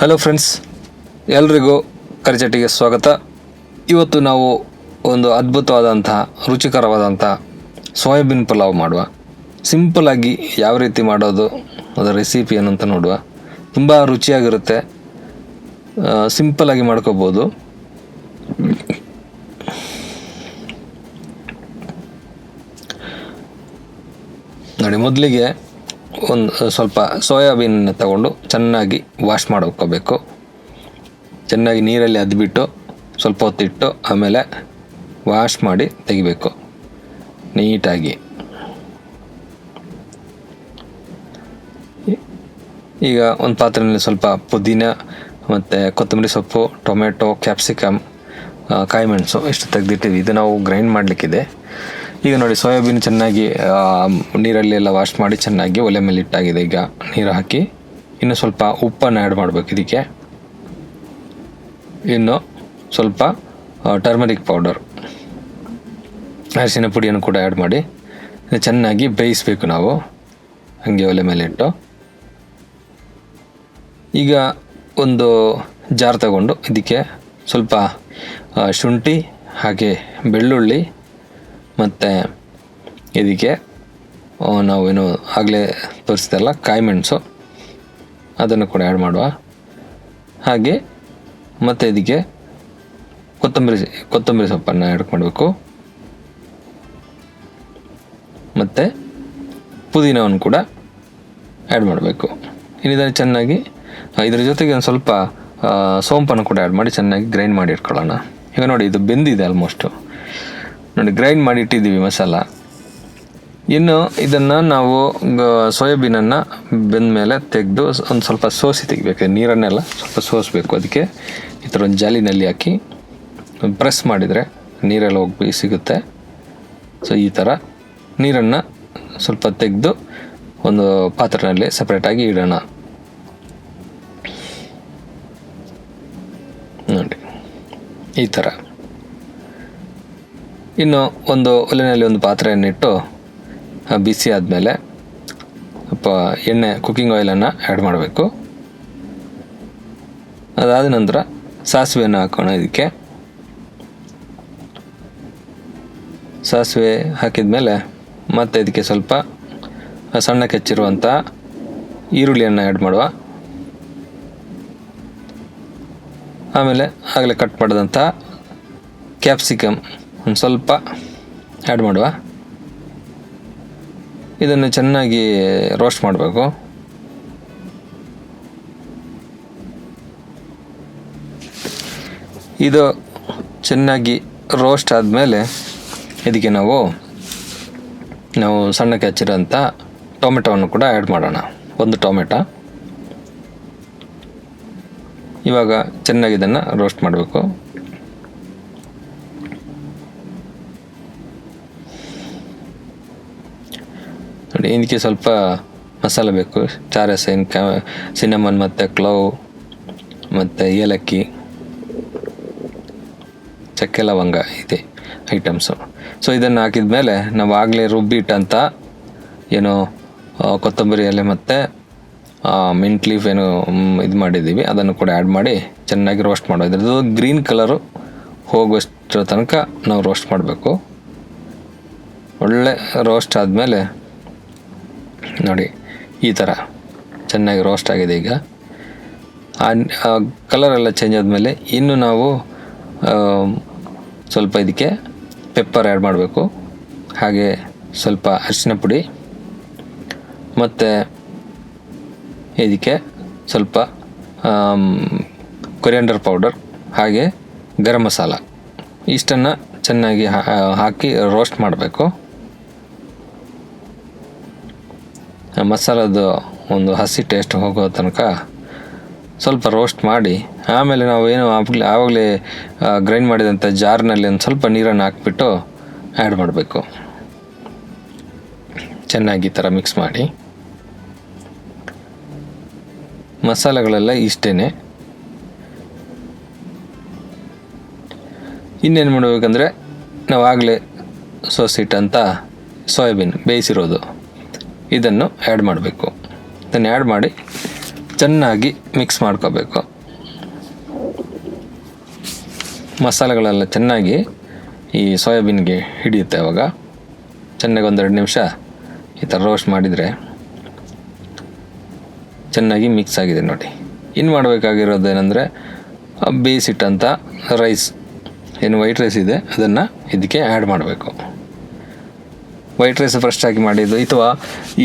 Hello friends, ಎಲ್ರಿಗೂ ಕರಿಚಟ್ಟಿಗೆ ಸ್ವಾಗತ. ಇವತ್ತು ನಾವು ಒಂದು ಅದ್ಭುತವಾದಂತಹ ರುಚಿಕರವಾದಂಥ ಸೋಯಾಬೀನ್ ಪಲಾವ್ ಮಾಡುವ. ಸಿಂಪಲ್ಲಾಗಿ ಯಾವ ರೀತಿ ಮಾಡೋದು ಅದರ ರೆಸಿಪಿ ಏನಂತ ನೋಡುವ. ತುಂಬ ರುಚಿಯಾಗಿರುತ್ತೆ, ಸಿಂಪಲ್ಲಾಗಿ ಮಾಡ್ಕೋಬೋದು. ನೋಡಿ, ಮೊದಲಿಗೆ ಒಂದು ಸ್ವಲ್ಪ ಸೋಯಾಬೀನನ್ನು ತಗೊಂಡು ಚೆನ್ನಾಗಿ ವಾಶ್ ಮಾಡ್ಕೋಬೇಕು. ಚೆನ್ನಾಗಿ ನೀರಲ್ಲಿ ಅದ್ಬಿಟ್ಟು ಸ್ವಲ್ಪ ಹೊತ್ತಿಟ್ಟು ಆಮೇಲೆ ವಾಶ್ ಮಾಡಿ ತೆಗಿಬೇಕು ನೀಟಾಗಿ. ಈಗ ಒಂದು ಪಾತ್ರೆಯಲ್ಲಿ ಸ್ವಲ್ಪ ಪುದೀನ ಮತ್ತು ಕೊತ್ತಂಬರಿ ಸೊಪ್ಪು, ಟೊಮೆಟೊ, ಕ್ಯಾಪ್ಸಿಕಮ್, ಕಾಯಿ ಮೆಣಸು ಇಷ್ಟು ತೆಗೆದಿಟ್ಟಿವಿ. ಇದು ನಾವು ಗ್ರೈಂಡ್ ಮಾಡಲಿಕ್ಕಿದೆ. ಈಗ ನೋಡಿ, ಸೋಯಾಬೀನ್ ಚೆನ್ನಾಗಿ ನೀರಲ್ಲಿ ಎಲ್ಲ ವಾಶ್ ಮಾಡಿ ಚೆನ್ನಾಗಿ ಒಲೆ ಮೇಲೆ ಇಟ್ಟಾಗಿದೆ. ಈಗ ನೀರು ಹಾಕಿ ಇನ್ನು ಸ್ವಲ್ಪ ಉಪ್ಪನ್ನು ಆ್ಯಡ್ ಮಾಡಬೇಕು. ಇದಕ್ಕೆ ಇನ್ನು ಸ್ವಲ್ಪ ಟರ್ಮರಿಕ್ ಪೌಡರ್, ಅರಿಶಿನ ಪುಡಿಯನ್ನು ಕೂಡ ಆ್ಯಡ್ ಮಾಡಿ ಚೆನ್ನಾಗಿ ಬೇಯಿಸಬೇಕು ನಾವು, ಹಾಗೆ ಒಲೆ ಮೇಲೆ ಇಟ್ಟು. ಈಗ ಒಂದು ಜಾರ್ ತಗೊಂಡು ಇದಕ್ಕೆ ಸ್ವಲ್ಪ ಶುಂಠಿ ಹಾಗೆ ಬೆಳ್ಳುಳ್ಳಿ ಮತ್ತು ಇದಕ್ಕೆ ನಾವೇನು ಆಗಲೇ ತೋರಿಸಿದಲ್ಲ ಕಾಯಿ ಮೆಣಸು ಅದನ್ನು ಕೂಡ ಆ್ಯಡ್ ಮಾಡುವ. ಹಾಗೆ ಮತ್ತು ಇದಕ್ಕೆ ಕೊತ್ತಂಬರಿ ಸೊಪ್ಪನ್ನು ಆ್ಯಡ್ ಮಾಡಬೇಕು ಮತ್ತು ಪುದೀನವನ್ನು ಕೂಡ ಆ್ಯಡ್ ಮಾಡಬೇಕು. ಇನ್ನಿದನ್ನು ಚೆನ್ನಾಗಿ ಇದರ ಜೊತೆಗೆ ಒಂದು ಸ್ವಲ್ಪ ಸೋಂಪನ್ನು ಕೂಡ ಆ್ಯಡ್ ಮಾಡಿ ಚೆನ್ನಾಗಿ ಗ್ರೈಂಡ್ ಮಾಡಿ ಇಟ್ಕೊಳ್ಳೋಣ. ಈಗ ನೋಡಿ, ಇದು ಬೆಂದಿದೆ ಆಲ್ಮೋಸ್ಟು. ನೋಡಿ, ಗ್ರೈಂಡ್ ಮಾಡಿ ಇಟ್ಟಿದ್ದೀವಿ ಮಸಾಲ. ಇನ್ನು ಇದನ್ನು ನಾವು ಸೋಯಾಬೀನನ್ನು ಬೆಂದ ಮೇಲೆ ತೆಗೆದು ಒಂದು ಸ್ವಲ್ಪ ಸೋಸಿ ತೆಗಿಬೇಕು. ನೀರನ್ನೆಲ್ಲ ಸ್ವಲ್ಪ ಸೋಸಬೇಕು. ಅದಕ್ಕೆ ಈ ಥರ ಒಂದು ಜಾಲಿನಲ್ಲಿ ಹಾಕಿ ಪ್ರೆಸ್ ಮಾಡಿದರೆ ನೀರೆಲ್ಲ ಹೋಗಿ ಸಿಗುತ್ತೆ. ಸೊ ಈ ಥರ ನೀರನ್ನು ಸ್ವಲ್ಪ ತೆಗೆದು ಒಂದು ಪಾತ್ರೆಯಲ್ಲಿ ಸಪ್ರೇಟಾಗಿ ಇಡೋಣ. ನೋಡಿ, ಈ ಥರ. ಇನ್ನು ಒಂದು ಒಲೆಯಲ್ಲಿ ಒಂದು ಪಾತ್ರೆಯನ್ನಿಟ್ಟು ಬಿಸಿ ಆದಮೇಲೆ ಎಣ್ಣೆ, ಕುಕ್ಕಿಂಗ್ ಆಯಿಲನ್ನು ಆ್ಯಡ್ ಮಾಡಬೇಕು. ಅದಾದ ನಂತರ ಸಾಸಿವೆಯನ್ನು ಹಾಕೋಣ. ಇದಕ್ಕೆ ಸಾಸಿವೆ ಹಾಕಿದ ಮೇಲೆ ಮತ್ತೆ ಇದಕ್ಕೆ ಸ್ವಲ್ಪ ಸಣ್ಣಕ್ಕೆ ಹೆಚ್ಚಿರುವಂಥ ಈರುಳ್ಳಿಯನ್ನು ಆ್ಯಡ್ ಮಾಡುವ. ಆಮೇಲೆ ಆಗಲೇ ಕಟ್ ಮಾಡಿದಂಥ ಕ್ಯಾಪ್ಸಿಕಮ್ ಒಂದು ಸ್ವಲ್ಪ ಆ್ಯಡ್ ಮಾಡುವ. ಇದನ್ನು ಚೆನ್ನಾಗಿ ರೋಸ್ಟ್ ಮಾಡಬೇಕು. ಇದು ಚೆನ್ನಾಗಿ ರೋಸ್ಟ್ ಆದಮೇಲೆ ಇದಕ್ಕೆ ನಾವು ಸಣ್ಣಕ್ಕೆ ಹಚ್ಚಿರೋಂಥ ಟೊಮೆಟೊವನ್ನು ಕೂಡ ಆ್ಯಡ್ ಮಾಡೋಣ. ಒಂದು ಟೊಮೆಟೊ. ಇವಾಗ ಚೆನ್ನಾಗಿ ಇದನ್ನು ರೋಸ್ಟ್ ಮಾಡಬೇಕು. ನೋಡಿ, ಇದಕ್ಕೆ ಸ್ವಲ್ಪ ಮಸಾಲೆ ಬೇಕು. ಚಾರಸೈನ್, ಸಿನಮನ್ ಮತ್ತು ಕ್ಲೋವ್ ಮತ್ತು ಏಲಕ್ಕಿ, ಚಕ್ಕೆ ಲವಂಗ ಇದೆ ಐಟಮ್ಸು. ಸೊ ಇದನ್ನು ಹಾಕಿದ ಮೇಲೆ ನಾವು ಆಗಲೇ ರುಬ್ಬಿಟ್ಟಂಥ ಏನೋ ಕೊತ್ತಂಬರಿ ಎಲೆ ಮತ್ತು ಮಿಂಟ್ ಲೀಫ್ ಏನು ಇದು ಮಾಡಿದ್ದೀವಿ ಅದನ್ನು ಕೂಡ ಆ್ಯಡ್ ಮಾಡಿ ಚೆನ್ನಾಗಿ ರೋಸ್ಟ್ ಮಾಡೋದು. ಇದ್ರದ್ದು ಗ್ರೀನ್ ಕಲರು ಹೋಗುವಷ್ಟರ ತನಕ ನಾವು ರೋಸ್ಟ್ ಮಾಡಬೇಕು. ಒಳ್ಳೆ ರೋಸ್ಟ್ ಆದಮೇಲೆ ನೋಡಿ, ಈ ಥರ ಚೆನ್ನಾಗಿ ರೋಸ್ಟ್ ಆಗಿದೆ. ಈಗ ಕಲರೆಲ್ಲ ಚೇಂಜ್ ಆದಮೇಲೆ ಇನ್ನು ನಾವು ಸ್ವಲ್ಪ ಇದಕ್ಕೆ ಪೆಪ್ಪರ್ ಆ್ಯಡ್ ಮಾಡಬೇಕು. ಹಾಗೆ ಸ್ವಲ್ಪ ಅರಿಶಿನ ಪುಡಿ ಮತ್ತು ಇದಕ್ಕೆ ಸ್ವಲ್ಪ ಕೊರಿಯಾಂಡರ್ ಪೌಡರ್ ಹಾಗೆ ಗರಂ ಮಸಾಲ ಇಷ್ಟನ್ನು ಚೆನ್ನಾಗಿ ಹಾಕಿ ರೋಸ್ಟ್ ಮಾಡಬೇಕು. ಮಸಾಲದ ಒಂದು ಹಸಿ ಟೇಸ್ಟ್ ಹೋಗೋ ತನಕ ಸ್ವಲ್ಪ ರೋಸ್ಟ್ ಮಾಡಿ ಆಮೇಲೆ ನಾವು ಏನು ಆವಾಗಲೇ ಗ್ರೈಂಡ್ ಮಾಡಿದಂಥ ಜಾರ್ನಲ್ಲಿ ಒಂದು ಸ್ವಲ್ಪ ನೀರನ್ನು ಹಾಕ್ಬಿಟ್ಟು ಆ್ಯಡ್ ಮಾಡಬೇಕು. ಚೆನ್ನಾಗಿ ಈ ಥರ ಮಿಕ್ಸ್ ಮಾಡಿ. ಮಸಾಲೆಗಳೆಲ್ಲ ಇಷ್ಟೇ. ಇನ್ನೇನು ಮಾಡಬೇಕಂದ್ರೆ ನಾವು ಆಗಲೇ ಸೋಸಿಟ್ಟಂಥ ಸೋಯಾಬೀನ್ ಬೇಯಿಸಿರೋದು ಇದನ್ನು ಆ್ಯಡ್ ಮಾಡಬೇಕು. ಇದನ್ನು ಆ್ಯಡ್ ಮಾಡಿ ಚೆನ್ನಾಗಿ ಮಿಕ್ಸ್ ಮಾಡ್ಕೋಬೇಕು. ಮಸಾಲೆಗಳೆಲ್ಲ ಚೆನ್ನಾಗಿ ಈ ಸೋಯಾಬೀನ್ಗೆ ಹಿಡಿಯುತ್ತೆ. ಆವಾಗ ಚೆನ್ನಾಗಿ 1-2 ನಿಮಿಷ ಈ ಥರ ರೋಸ್ಟ್ ಮಾಡಿದರೆ ಚೆನ್ನಾಗಿ ಮಿಕ್ಸ್ ಆಗಿದೆ ನೋಡಿ. ಇನ್ನು ಮಾಡಬೇಕಾಗಿರೋದೇನೆಂದರೆ ಬೇಯಿಸಿಟ್ಟಂಥ ರೈಸ್, ಏನು ವೈಟ್ ರೈಸ್ ಇದೆ ಅದನ್ನು ಇದಕ್ಕೆ ಆ್ಯಡ್ ಮಾಡಬೇಕು. ವೈಟ್ ರೈಸ್ ಫ್ರೆಶ್ಶಾಗಿ ಮಾಡಿದ್ದು, ಅಥವಾ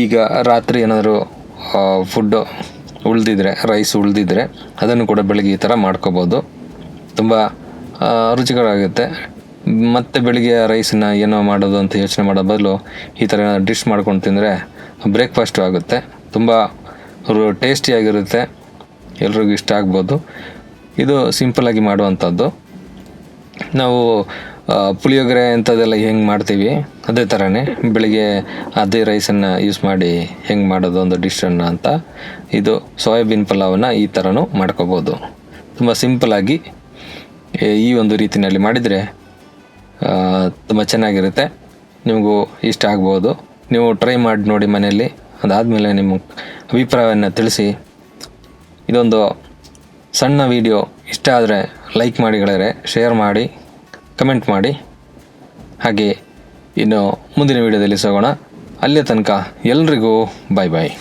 ಈಗ ರಾತ್ರಿ ಏನಾದರೂ ಫುಡ್ಡು ಉಳಿದಿದ್ರೆ, ರೈಸ್ ಉಳಿದಿದ್ರೆ ಅದನ್ನು ಕೂಡ ಬೆಳಗ್ಗೆ ಈ ಥರ ಮಾಡ್ಕೋಬೋದು. ತುಂಬ ರುಚಿಕರವಾಗುತ್ತೆ. ಮತ್ತು ಬೆಳಿಗ್ಗೆ ರೈಸನ್ನ ಏನೋ ಮಾಡೋದು ಅಂತ ಯೋಚನೆ ಮಾಡೋ ಬದಲು ಈ ಥರ ಡಿಶ್ ಮಾಡ್ಕೊಂಡು ತಿಂದರೆ ಬ್ರೇಕ್ಫಾಸ್ಟು ಆಗುತ್ತೆ. ತುಂಬ ಟೇಸ್ಟಿಯಾಗಿರುತ್ತೆ, ಎಲ್ರಿಗೂ ಇಷ್ಟ ಆಗ್ಬೋದು. ಇದು ಸಿಂಪಲ್ಲಾಗಿ ಮಾಡುವಂಥದ್ದು. ನಾವು ಪುಳಿಯೋಗರೆ ಅಂಥದ್ದೆಲ್ಲ ಹೆಂಗೆ ಮಾಡ್ತೀವಿ ಅದೇ ಥರನೇ ಬೆಳಿಗ್ಗೆ ಅದೇ ರೈಸನ್ನು ಯೂಸ್ ಮಾಡಿ ಹೆಂಗೆ ಮಾಡೋದು ಒಂದು ಡಿಶನ್ನು ಅಂತ, ಇದು ಸೋಯಾಬೀನ್ ಪಲಾವನ್ನು ಈ ಥರನೂ ಮಾಡ್ಕೋಬೋದು. ತುಂಬ ಸಿಂಪಲ್ಲಾಗಿ ಈ ಒಂದು ರೀತಿಯಲ್ಲಿ ಮಾಡಿದರೆ ತುಂಬ ಚೆನ್ನಾಗಿರುತ್ತೆ, ನಿಮಗೂ ಇಷ್ಟ ಆಗ್ಬೋದು. ನೀವು ಟ್ರೈ ಮಾಡಿ ನೋಡಿ ಮನೆಯಲ್ಲಿ. ಅದಾದಮೇಲೆ ನಿಮ್ಮ ಅಭಿಪ್ರಾಯವನ್ನು ತಿಳಿಸಿ. ಇದೊಂದು ಸಣ್ಣ ವಿಡಿಯೋ ಇಷ್ಟ ಆದರೆ ಲೈಕ್ ಮಾಡಿ ಗೆಳೆಯರೆ, ಶೇರ್ ಮಾಡಿ, ಕಮೆಂಟ್ ಮಾಡಿ. ಹಾಗೆ ಇನ್ನು ಮುಂದಿನ ವಿಡಿಯೋದಲ್ಲಿ ಸಿಗೋಣ. ಅಲ್ಲೇ ತನಕ ಎಲ್ರಿಗೂ ಬಾಯ್ ಬಾಯ್.